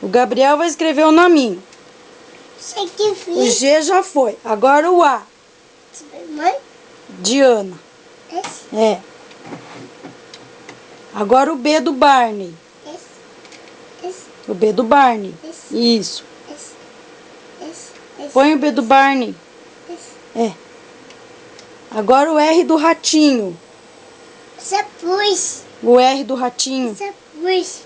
O Gabriel vai escrever o nominho. O G já foi. Agora o A. Mãe? De Ana. Esse? É. Agora o B do Barney. Esse? O B do Barney. Esse? Isso. Esse? Põe o B do Barney. Esse? É. Agora o R do ratinho. Chapuz. O R do ratinho. Chapuz.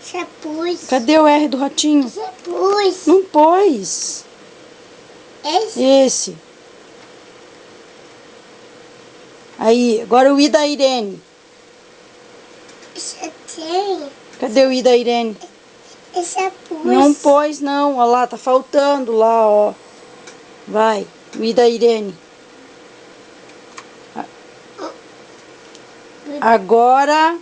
Chapuz. Cadê o R do ratinho? Chapuz. Não pôs. Esse? Esse. Aí, agora o I da Irene. Esse tem. Cadê o I da Irene? Esse chapuz. Não pôs, não. Olha lá, tá faltando lá, ó. Vai, o I da Irene. Agora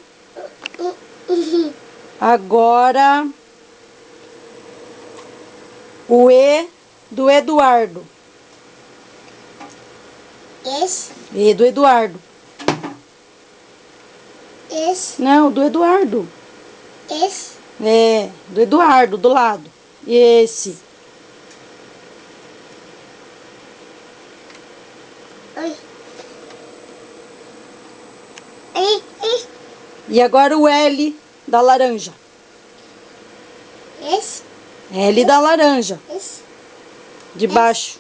o E do Eduardo. Esse? E do Eduardo. Esse? Não, do Eduardo. Esse? É, do Eduardo, do lado. Esse. Oi. Ai. E agora o L da laranja. Esse? L da laranja. Esse? De baixo.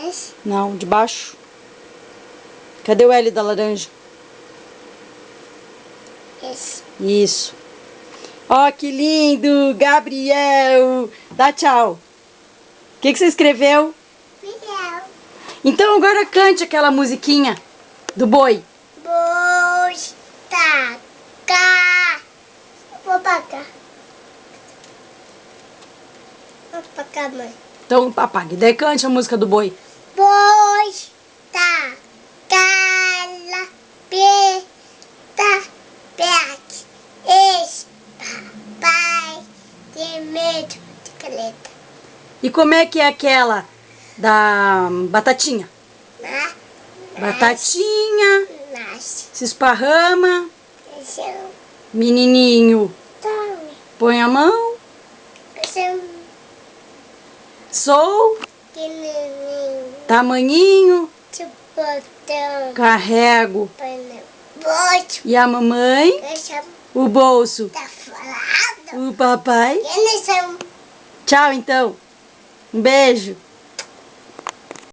Esse? Não, de baixo. Cadê o L da laranja? Esse? Isso. Ó, que lindo, Gabriel. Dá tchau. O que você escreveu? Miguel. Então agora cante aquela musiquinha do boi. Cá. Vou pra cá. Vou pra cá, mãe. Então apague. Daí cante a música do boi. Pois tá, cala, peta, pet, esse, papai, tem medo de caleta. E como é que é aquela da batatinha? Batatinha, Nasce, se esparrama, cresceu, menininho, tome, põe a mão, cresceu, sou, pequenininho, tamanhinho, de botão, carrego. painel, bote, E a mamãe, cresceu, o bolso, tá falado, o papai. cresceu. Tchau então. Um beijo.